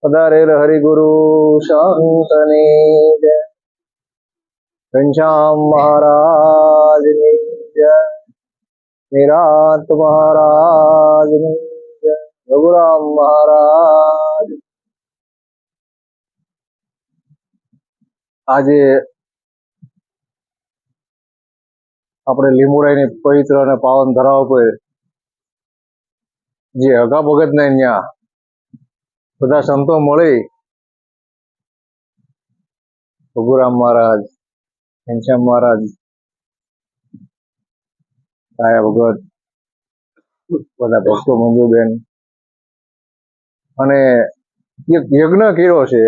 પધારેલ હરિગુરુ સંતની જય, ઘનશ્યામ મહારાજની જય, નિરાંત મહારાજની જય, રઘુરામ મહારાજ. આજે આપણે લીંબોડાની પવિત્ર અને પાવન ધરાવ પર જે અઘા ભગત ને ત્યાં બધા સંતો મળી રઘુરામ મહારાજ, ઘનશ્યામ મહારાજ, કાયા ભગત, બધા ભક્તો, મંજુબેન, અને એક યજ્ઞ કર્યો છે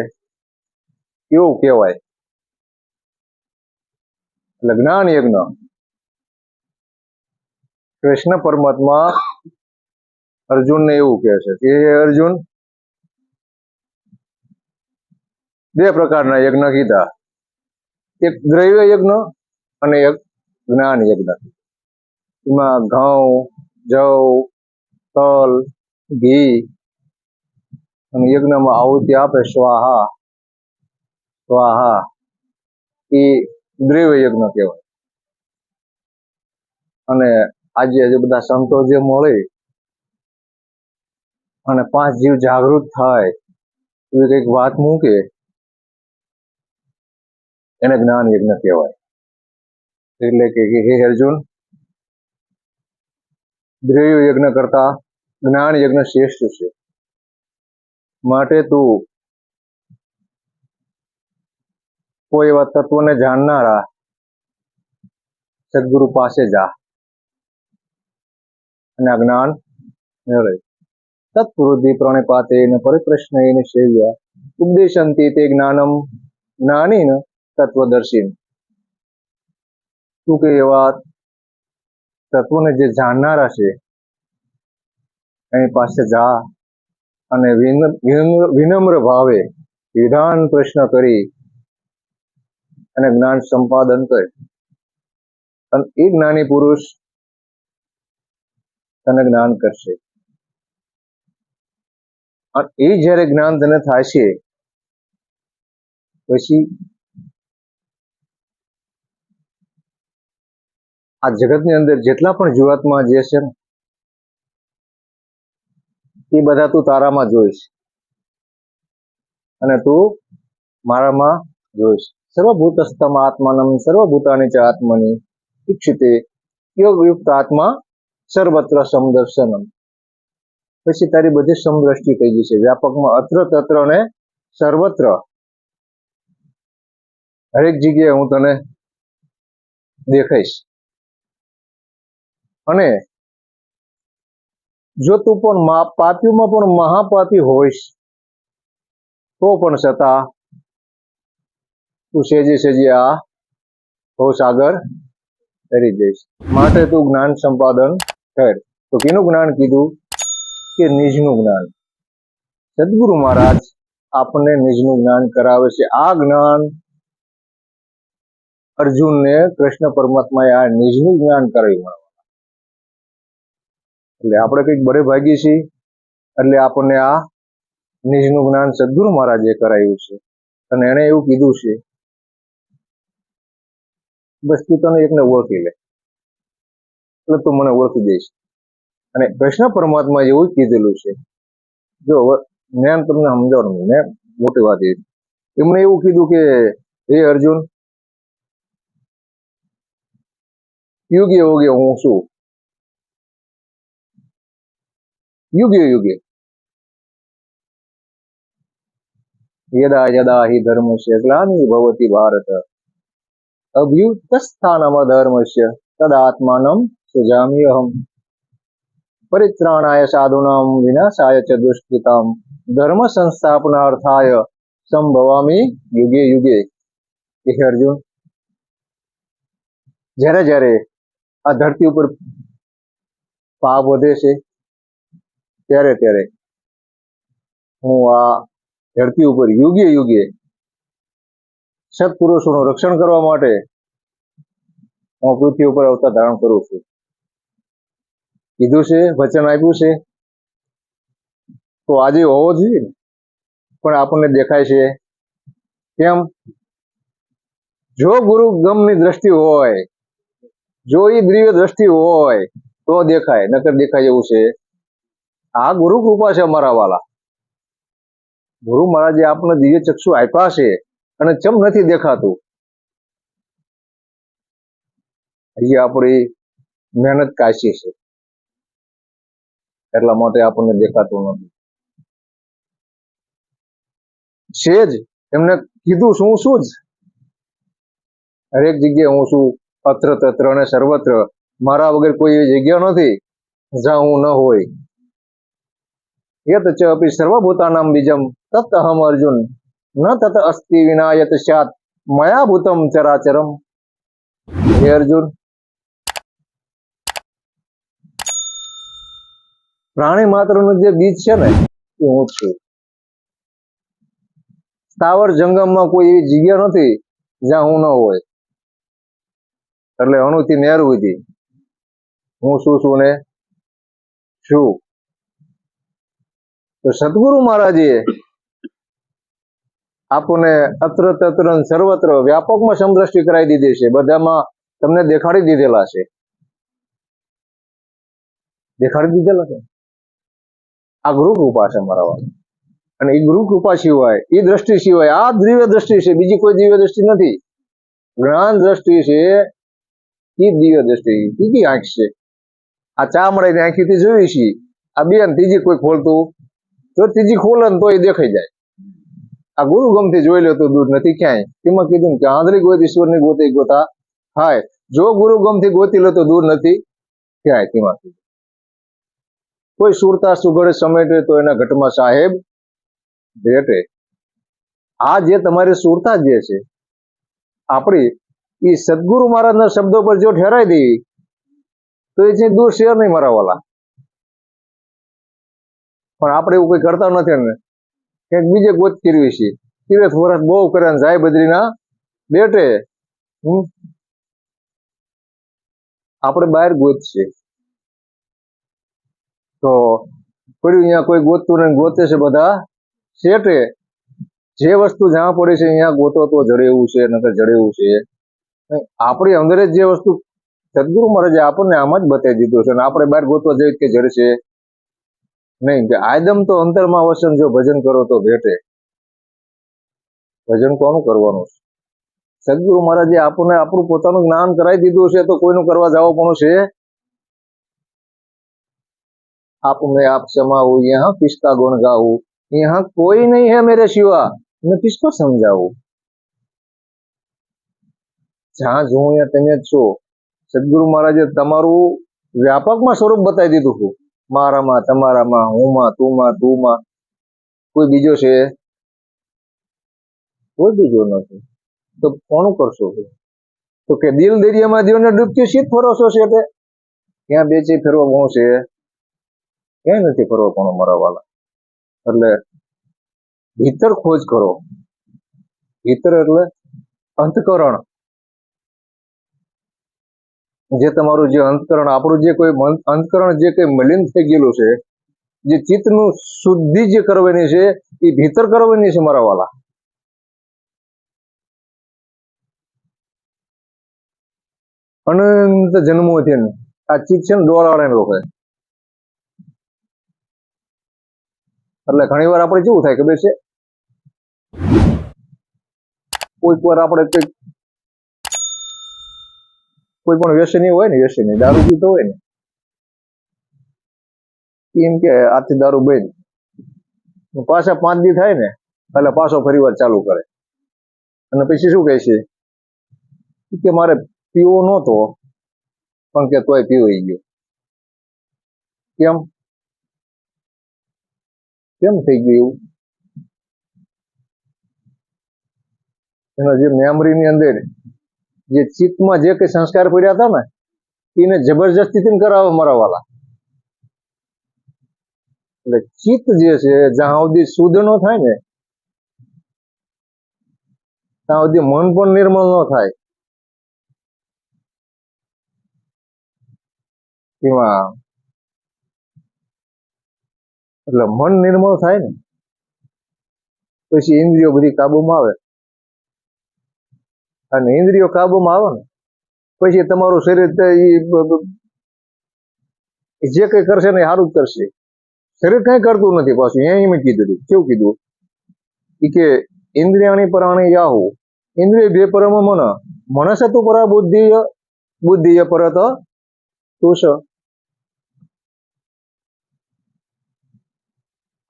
કેવું કહેવાય, એટલે જ્ઞાન યજ્ઞ. કૃષ્ણ પરમાત્મા અર્જુનને એવું કહે છે કે અર્જુન, બે પ્રકારના યજ્ઞ કીધા, એક દ્રવ્ય યજ્ઞ અને એક જ્ઞાન યજ્ઞ. એમાં ઘઉં, જવ, તલ, ઘી અને યજ્ઞમાં આહુતિ આપે સ્વાહા સ્વાહા, એ દ્રવ્ય યજ્ઞ કહેવાય. અને આજે બધા સંતો જે મળે અને 5 જીવ જાગૃત થાય એવી કઈક વાત મૂકે એને જ્ઞાન યજ્ઞ કહેવાય. એટલે કે હે અર્જુન, દ્રવ્ય યજ્ઞ કરતા જ્ઞાન યજ્ઞ શ્રેષ્ઠ છે. માટે તું કોઈ એવા તત્વને જાણનારા સદગુરુ પાસે જા અને આ જ્ઞાન મેળવે. તત્વૃદ્ધિ પ્રણિપાતે પરિપ્રશ્ન સેવ્ય ઉપદેશંતિ તે જ્ઞાનમ જ્ઞાનીન તત્વદર્શીન. તું કે એવા તત્વને જે જાણનારા છે એની પાસે જા અને વિનમ્ર ભાવે વિધાન પ્રશ્ન કરી અને જ્ઞાન સંપાદન કરે. અને એ જ્ઞાની પુરુષ તને જ્ઞાન કરશે. અને એ જયારે જ્ઞાન તને થાય છે પછી આ જગતની અંદર જેટલા પણ જીવાત્મા જે છે ને એ બધા તું તારામાં જોઈશ અને તું મારામાં જોઈશ. સર્વભૂતસ્થમ આત્માનમ સર્વભૂતાની ચ આત્મની ઈક્ષિતે યોગયુક્ત આત્મા સર્વત્ર સમદર્શનમ. પછી તારી બધી સમદ્રષ્ટિ થઈ જશે વ્યાપકમાં, અત્ર તત્ર ને સર્વત્ર, હરેક જગ્યાએ હું તને દેખાઈશ. અને જો તું પણ પાપીઓમાં પણ મહાપાપી હોઈશ તો પણ છતાં તું સેજે આ ભવસાગર તરી જઈશ. માટે તું જ્ઞાન સંપાદન કર. તો કેનું જ્ઞાન કીધું? કે નિજનું જ્ઞાન. સદગુરુ મહારાજ આપણને નિજનું જ્ઞાન કરાવે છે. આ જ્ઞાન અર્જુનને કૃષ્ણ પરમાત્માએ આ નિજનું જ્ઞાન કરાવ્યું. એટલે આપણે કંઈક બડે ભાગી છીએ એટલે આપણને આ નિજનું જ્ઞાન સદગુરુ મહારાજે કરાવ્યું છે. અને એને એવું કીધું છે બસ તું તને એકને ઓળખી લે એટલે તું મને ઓળખી દઈશ. અને કૃષ્ણ પરમાત્મા એવું કીધેલું છે. જો જ્ઞાન તમને સમજાવવાનું ને મોટી વાત એ, એમણે એવું કીધું કે હે અર્જુન, યુગે યોગે હું છું, યુગે યુગે યદા યદા હિ ધર્મસ્ય ગ્લાનિ ભવતિ ભારત અભ્યુત્થાનમ ધર્મસ્ય તદાત્માનમ સૃજામિ અહમ પરિત્રાણાય સાધુનામ વિનાશાય ચ દુષ્કૃતામ ધર્મ સંસ્થાપનાર્થાય સંભવામિ યુગે યુગે. હે અર્જુન, જ્યારે જ્યારે આ ધરતી ઉપર પાપ વધે છે ત્યારે ત્યારે હું આ ધરતી ઉપર યુગે યુગે સત્પુરુષોનું રક્ષણ કરવા માટે હું પૃથ્વી ઉપર અવતાર ધારણ કરું છું. કીધું છે, વચન આપ્યું છે, તો આજે હોવો જોઈએ ને. પણ આપણને દેખાય છે. કેમ? જો ગુરુ ગમની દ્રષ્ટિ હોય, જો એ દિવ્ય દ્રષ્ટિ હોય તો દેખાય, નકર દેખાય એવું છે. આ ગુરુ કૃપા છે અમારા વાલા. ગુરુ મહારાજે આપણને દિવ્ય ચક્ષુ આપ્યા છે અને ચમ નથી દેખાતું? હજી આપણી મહેનત કાચી છે, એટલા માટે આપણને દેખાતું નથી. છે જ એમને કીધું શું શું જ હરેક જગ્યાએ હું છું, અત્ર તત્ર અને સર્વત્ર. મારા વગર કોઈ એવી જગ્યા નથી જ્યાં હું ન હોય. યત ચ અપી સર્વભૂતાનામ બીજમ તત અહમ અર્જુન ન તત અસ્તિ વિના યત સ્યાત મયા ભૂતમ ચરાચરમ. હે અર્જુન, પ્રાણી માત્રનું જે બીજ છે ને એ હું જ છું. સ્થાવર જંગમમાં કોઈ એવી જગ્યા નથી જ્યાં હું ન હોય. એટલે અણુથી નેર સુધી હું શું છું ને છું. તો સદગુરુ મહારાજે આપણને અત્ર તત્ર સર્વત્ર વ્યાપકમાં સમદ્રષ્ટિ કરાવી દીધી છે. બધામાં તમને દેખાડી દીધેલા છે. દેખાડી દીધેલા છે. આ ગુરુ કૃપા છે મારા વાળા. અને એ ગુરુ કૃપા સિવાય, એ દ્રષ્ટિ સિવાય, આ દિવ્ય દ્રષ્ટિ છે, બીજી કોઈ દિવ્ય દ્રષ્ટિ નથી. જ્ઞાન દ્રષ્ટિ છે એ દિવ્ય દ્રષ્ટિ, બીજી આંખ છે. આ ચામડાની આંખીથી જોઈ છીએ, આ બેન ત્રીજી કોઈ ખોલતું, જો ત્રીજી ખોલે ને તો એ દેખાઈ જાય. આ ગુરુ ગમથી જોઈ લો તો દૂર નથી ક્યાંય. તેમાં કીધું કે આંધળી ગોત ઈશ્વરની ગોતે ગોતા હાય. જો ગુરુ ગમથી ગોતી લો તો દૂર નથી ક્યાંય. તેમાં કીધું કોઈ સુરતા સુઘડ સમેટે તો એના ઘટમાં સાહેબ ભેટે. આ જે તમારી સુરતા જે છે આપણી, એ સદગુરુ મહારાજના શબ્દો પર જો ઠેરાઈ દઈ તો એ જે દૂર છે નહીં મારા વાલા. પણ આપણે એવું કોઈ કરતા નથી ને, ક્યાંક બીજે ગોત કરવી છે. તીરથ વરસ બહુ કરે ને જાય બદ્રીના બેટે. આપણે બહાર ગોત છે તો પડ્યું અહીંયા કોઈ ગોતતું ને ગોતે છે બધા શેઠે. જે વસ્તુ જ્યાં પડે છે અહીંયા ગોતો તો જડે એવું છે, નકર જડે એવું છે. આપણી અંદર જ જે વસ્તુ સદગુરુ મહારાજે આપણને આમ જ બતાવી દીધું છે, અને આપણે બહાર ગોતવા જઈએ કે જડશે નહીં. કે આદમ તો અંતરમાં વસન, જો ભજન કરો તો ભેટે. ભજન કોનું કરવાનું છે? સદગુરુ મહારાજે આપણને આપણું પોતાનું જ્ઞાન કરાવી દીધું છે, તો કોઈનું કરવા જવું પણ છે? आप में आप समाऊं, यहाँ किसका गुण गाऊं, यहाँ कोई नहीं है मेरे सिवा, मैं किसको समझाऊं. જ્યાં જોઉં ત્યાં તમે જ છો. સદગુરુ મહારાજે તમારું વ્યાપકમાં સ્વરૂપ બતાવી દીધું હતું. મારામાં, તમારામાં, હુંમાં, તુંમાં. કોઈ બીજો છે? કોઈ બીજો નથી. તો કોનું કરશો? તો કે દિલ દરિયામાં દીવને ડૂબતી શીત ફરોશો છે તે ત્યાં બેચી ફેરવા ગુણ છે? ક્યાંય નથી ફરવા પણ મારા વાલા. એટલે ભીતર ખોજ કરો. ભીતર એટલે અંતકરણ. જે તમારું જે અંતકરણ, આપણું જે કોઈ અંતકરણ જે કઈ મલિન થઈ ગયેલું છે, જે ચિત્તનું શુદ્ધિ જે કરવાની છે એ ભીતર કરવાની છે મારા વાલા. અનંત જન્મોથી આ ચિત્ત છે ને ડોળાવાળા લોકો. એટલે ઘણી વાર આપણે કેવું થાય ખબર છે, કોઈક વાર આપણે કોઈ પણ વ્યસની હોય ને, વ્યસની દારૂ પીતો હોય ને, એમ કે આથી દારૂ બંધ, પાછા 5 દી થાય ને એટલે પાછો ફરીવાર ચાલુ કરે. અને પછી શું કહે છે કે મારે પીવો નહોતો પણ કે તોય પીવાઈ ગયો. કેમ કેમ થઈ ગયું એવું? એના જે મેમરીની અંદર જે ચિત્તમાં જે કઈ સંસ્કાર પડ્યા હતા ને એને જબરજસ્તીથી કરાવે મારા વાલા. એટલે ચિત્ત જે છે જ્યાં સુધી શુદ્ધ ન થાય ને ત્યાં સુધી મન પણ નિર્મળ ન થાય. એમાં એટલે મન નિર્મળ થાય ને પછી ઇન્દ્રિયો બધી કાબુમાં આવે, અને ઇન્દ્રિયો કાબુમાં આવે ને પછી તમારું શરીર જે કઈ કરશે ને એ સારું જ કરશે. શરીર કઈ કરતું નથી પાછું. એમ કીધું હતું. કેવું કીધું કે ઇન્દ્રિયાણી પરાણી યાહુ, ઇન્દ્રિય બે પરમ મન, મનસ તું પરા બુદ્ધિ, બુદ્ધિ પરત તુષ.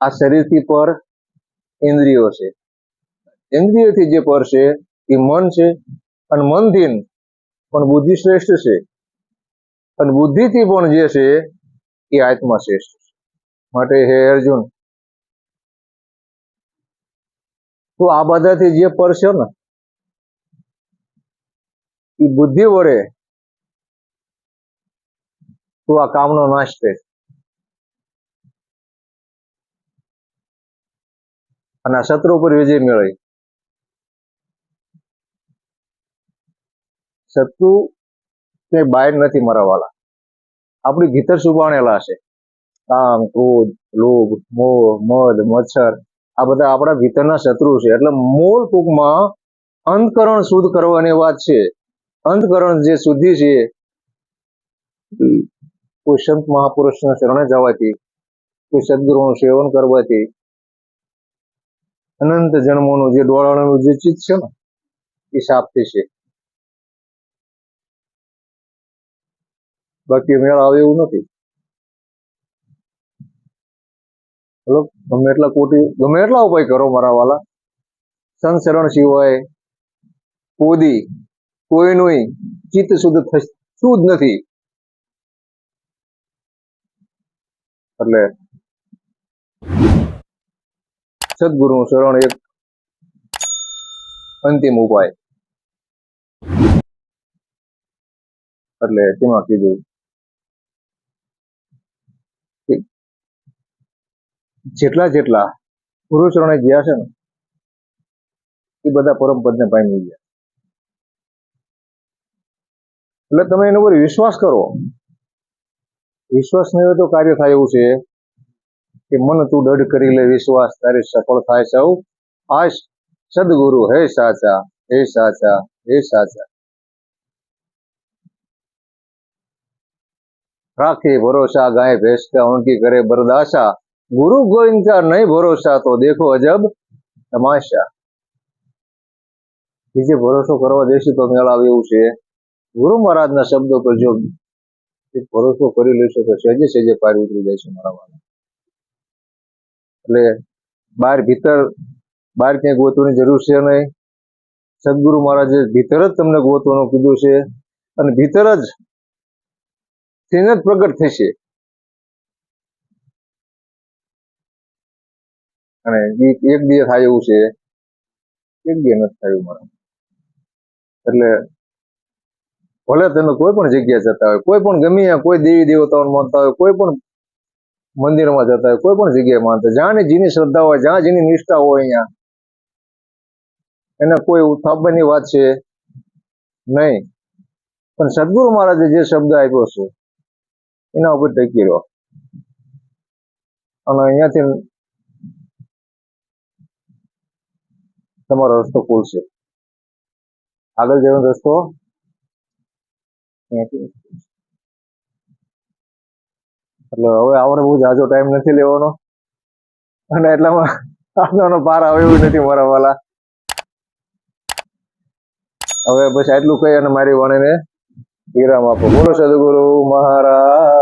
આ શરીરથી પર ઇન્દ્રિયો છે, ઇન્દ્રિયથી જે પર છે એ મન છે, અને મનથી પણ બુદ્ધિ શ્રેષ્ઠ છે, અને બુદ્ધિથી પણ જે છે એ આત્મા શ્રેષ્ઠ છે. માટે હે અર્જુન, તો આ બધાથી જે પર છે ને એ બુદ્ધિ વડે તો આ કામનો નાશ થાય, અને આ શત્રુ પર વિજય મેળવી. શત્રુ કે બહાર નથી મારા વાલા, આપણી ભીતર છુપાણેલા છે. કામ, ક્રોધ, લોભ, મોહ, મદ, મચ્છર, આ બધા આપણા ભીતરના શત્રુ છે. એટલે મૂળ ટૂંકમાં અંતકરણ શુદ્ધ કરવાની વાત છે. અંતકરણ જે શુદ્ધિ છે, કોઈ સંત મહાપુરુષના શરણે જવાથી, કોઈ સદગુરુનું સેવન કરવાથી, અનંત જન્મોનું જે ડોળાનું જે ચિત્ત છે ને એ સાફ થશે. બાકી મેળ આવે એવું નથી. ચલો, ગમે એટલા ઉપાય કરો મારા વાલા, સંત શરણ સિવાય કોઈનું ચિત્ત શુદ્ધ થતું જ નથી. એટલે સદગુરુનું શરણ એક અંતિમ ઉપાય. એટલે તેમાં કીધું જેટલા ગુરુ ચરણે ગયા છે ને એ બધા પરમ પદને પામી ગયા. એટલે તમે એના પર વિશ્વાસ કરો. વિશ્વાસ નહીં હોય તો કાર્ય થાય એવું છે કે મન તું દઢ કરી લે વિશ્વાસ, તારી સફળ થાય સૌ આશ. સદગુરુ હે સાચા, હે સાચા, હે સાચા. રાખે ભરોસા ગાય ભેંસ કા ઉનકી કરે બરદાશા, ગુરુ ગોવિંદ કા નહીં ભરોસા તો દેખો અજબ તમાશા. બીજે ભરોસો કરવા દેશું તો મેળ આવે એવું છે. ગુરુ મહારાજના શબ્દો પર જો ભરોસો કરી લેશો તો સહેજે સહેજે પાર ઉતરી જાય છે મારા વાળા. એટલે બહાર ક્યાંય ગોતવાની જરૂર છે નહીં. સદગુરુ મહારાજે ભીતર જ તમને ગોતવાનું કીધું છે, અને ભીતર જ તેને જ પ્રગટ થશે. અને એક દિવસ થાય એવું છે, એક દિવસ નથી થયું મારા. એટલે ભલે તમે કોઈ પણ જગ્યાએ જતા હોય, કોઈ પણ ગમે કોઈ દેવી દેવતાઓને માનતા હોય, કોઈ પણ મંદિરમાં જતા હોય, કોઈ પણ જગ્યાએ માનતા, જ્યાં જેની શ્રદ્ધા હોય, જ્યાં જેની નિષ્ઠા હોય, અહીંયા એને કોઈ ઉથાપવાની વાત છે નહીં. પણ સદગુરુ મહારાજે જે શબ્દ આપ્યો છે એના ઉપર ટકી રહો, અને અહીંયાથી તમારો રસ્તો ખુલશે. આગળ જવાનો રસ્તો એટલે હવે આપણે બહુ જાજો ટાઈમ નથી લેવાનો, અને એટલામાં આજનો પાર આવે એવું નથી મારા વાલા. હવે બસ આટલું કહી અને મારી વાણીને વિરામ આપો. બોલો સદગુરુ મહારાજ.